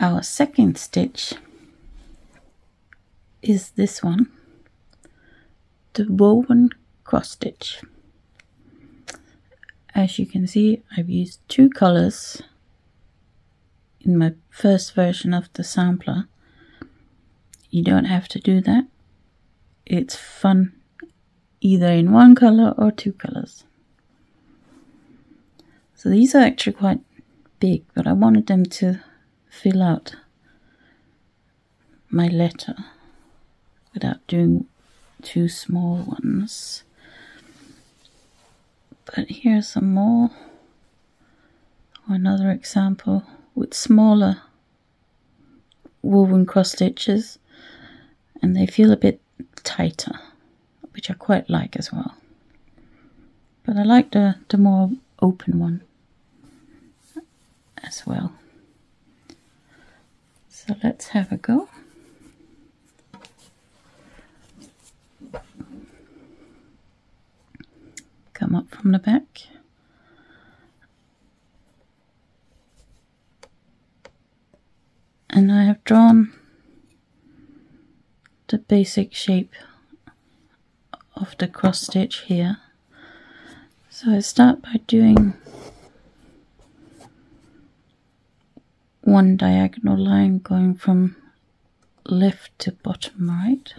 our second stitch is this one, the woven cross stitch. As you can see, I've used two colors in my first version of the sampler. You don't have to do that. It's fun either in one color or two colors. So these are actually quite big, but I wanted them to fill out my letter without doing two small ones. But here's some more. Another example with smaller woven cross stitches, and they feel a bit tighter, which I quite like as well. But I like the more open one as well. So let's have a go. Come up from the back. And I have drawn the basic shape of the cross stitch here. So I start by doing one diagonal line going from left to bottom right.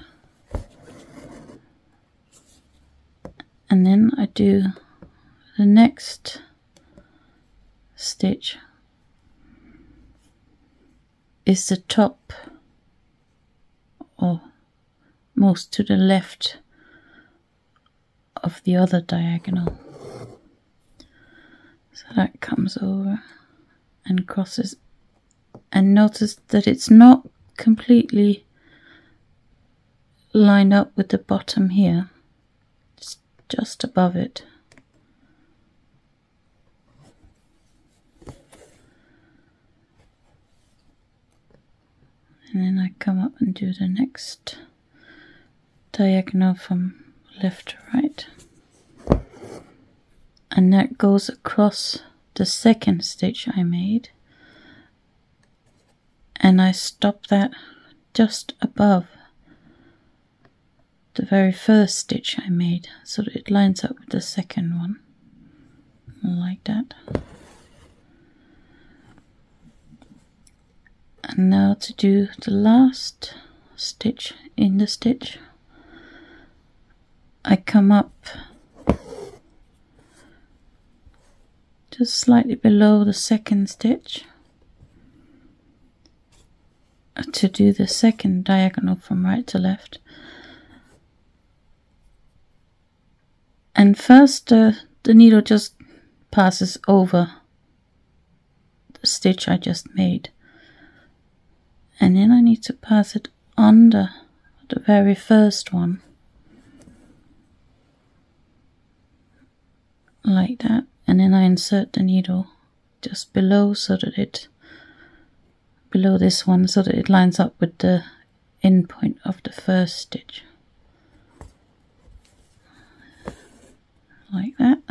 And then I do the next stitch is the top, or most to the left of the other diagonal. So that comes over and crosses, and notice that it's not completely lined up with the bottom here. It's just above it. And then I come up and do the next diagonal from left to right. And that goes across the second stitch I made. And I stop that just above the very first stitch I made, so that it lines up with the second one, like that. And now to do the last stitch in the stitch, I come up just slightly below the second stitch to do the second diagonal from right to left. And first the needle just passes over the stitch I just made. And then I need to pass it under the very first one, like that, and then I insert the needle just below, so that it below this one, so that it lines up with the end point of the first stitch, like that.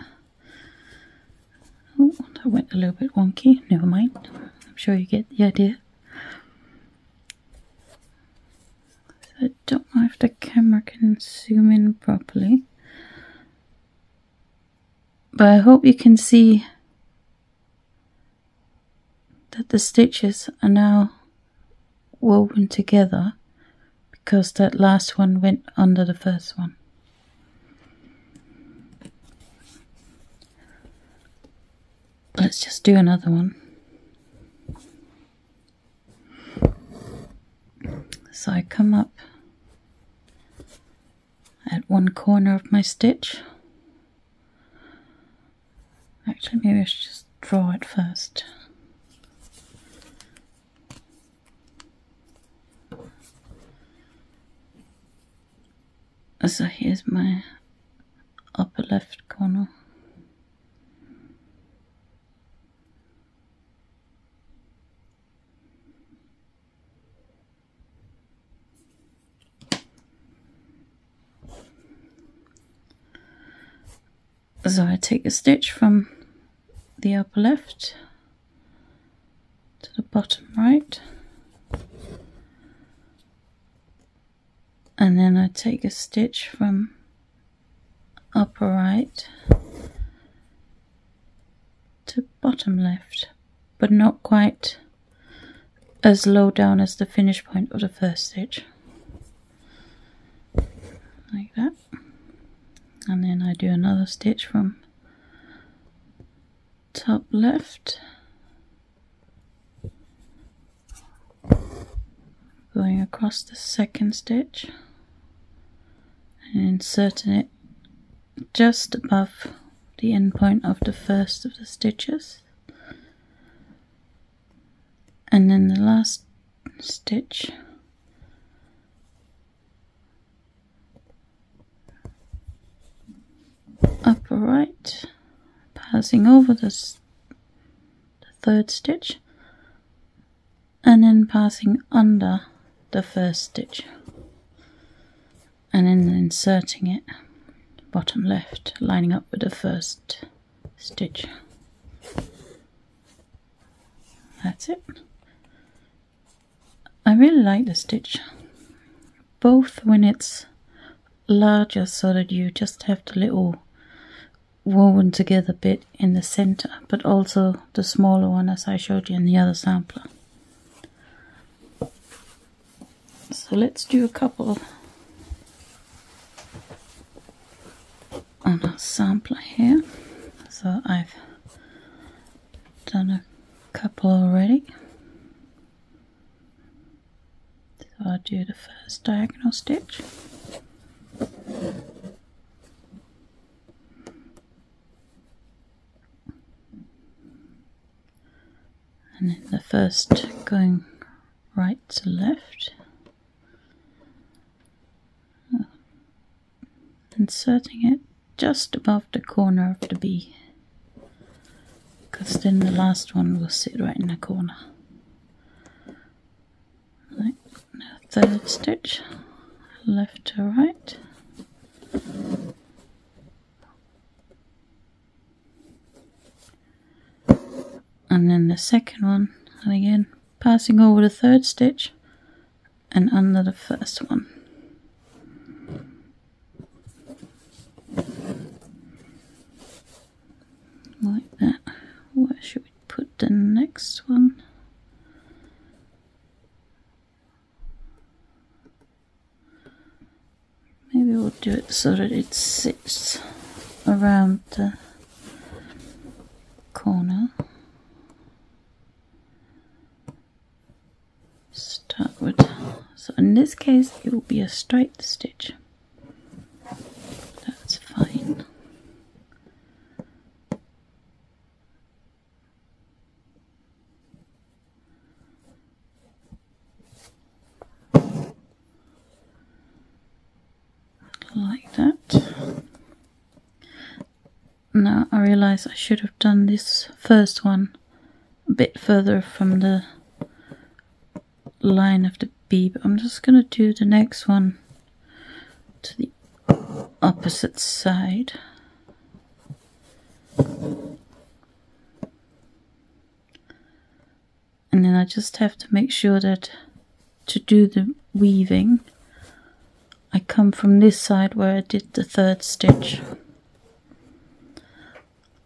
Oh, that went a little bit wonky, never mind, I'm sure you get the idea. I don't know if the camera can zoom in properly, but I hope you can see that the stitches are now woven together, because that last one went under the first one. Let's just do another one. So I come up at one corner of my stitch. Actually, maybe I should just draw it first. So here's my upper left corner. So I take a stitch from the upper left to the bottom right, and then I take a stitch from upper right to bottom left, but not quite as low down as the finish point of the first stitch, like that. And then I do another stitch from top left, going across the second stitch and inserting it just above the end point of the first of the stitches, and then the last stitch upper right, passing over the third stitch and then passing under the first stitch, and then inserting it bottom left, lining up with the first stitch. That's it. I really like the stitch, both when it's larger so that you just have the little woven together bit in the center, but also the smaller one as I showed you in the other sampler. So let's do a couple on our sampler here. So I've done a couple already. So I'll do the first diagonal stitch. And then the first going right to left. Inserting it just above the corner of the bee, because then the last one will sit right in the corner. Like the third stitch, left to right. And then the second one, and again passing over the third stitch and under the first one. Like that. Where should we put the next one? Maybe we'll do it so that it sits around the corner. Start with, so in this case it will be a straight stitch. That's fine. Like that. Now I realize I should have done this first one a bit further from the line of the bee, but I'm just going to do the next one to the opposite side. And then I just have to make sure that to do the weaving I come from this side where I did the third stitch.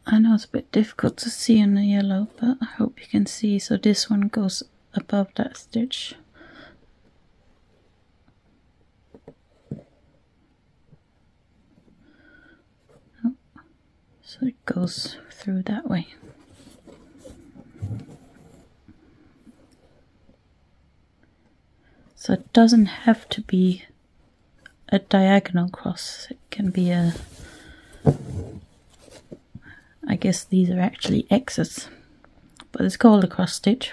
I know it's a bit difficult to see in the yellow, but I hope you can see. So this one goes above that stitch. Oh, so it goes through that way. So it doesn't have to be a diagonal cross, it can be a, I guess these are actually X's, but it's called a cross stitch.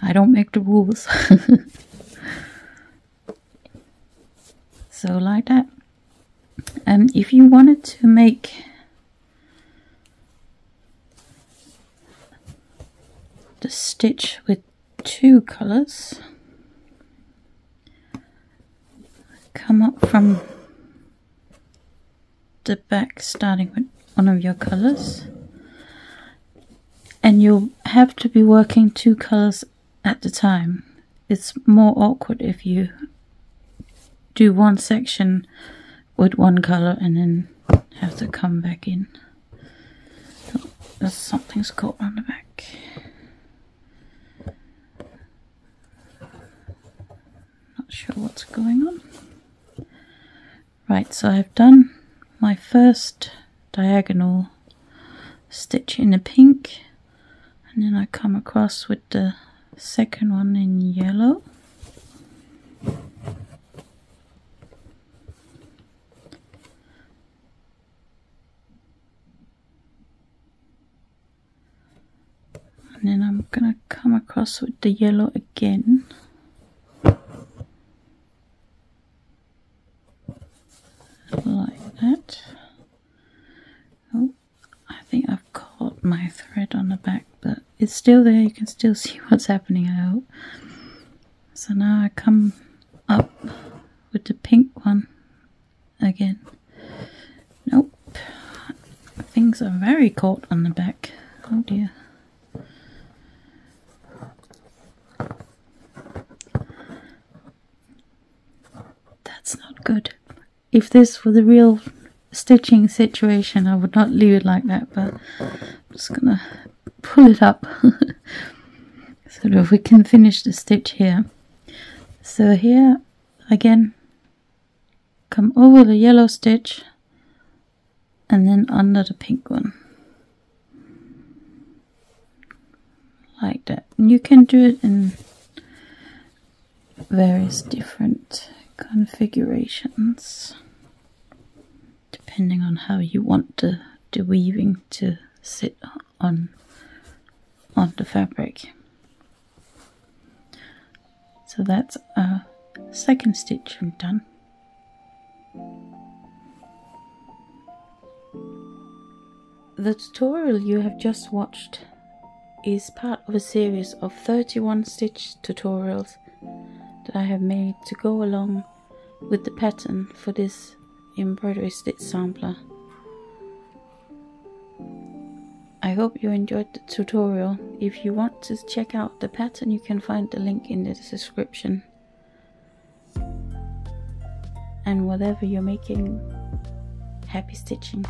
I don't make the rules. So like that. If you wanted to make the stitch with two colors, come up from the back starting with one of your colors, and you'll have to be working two colors at the time. It's more awkward if you do one section with one color and then have to come back in. Oh, there's something's caught on the back. Not sure what's going on. Right, so I've done my first diagonal stitch in the pink, and then I come across with the second one in yellow. And then I'm gonna come across with the yellow again. Like that. Oh, I think I've caught my thread on the back, but it's still there. You can still see what's happening, I hope. So now I come up with the pink one again. Nope. Things are very caught on the back. Oh dear. That's not good. If this were the real stitching situation, I would not leave it like that, but I'm just gonna pull it up so that we can finish the stitch here. So here again, come over the yellow stitch and then under the pink one, like that. And you can do it in various different configurations depending on how you want the weaving to sit on the fabric. So that's our second stitch done. The tutorial you have just watched is part of a series of 31 stitch tutorials that I have made to go along with the pattern for this embroidery stitch sampler. I hope you enjoyed the tutorial. If you want to check out the pattern, you can find the link in the description. And whatever you're making, happy stitching.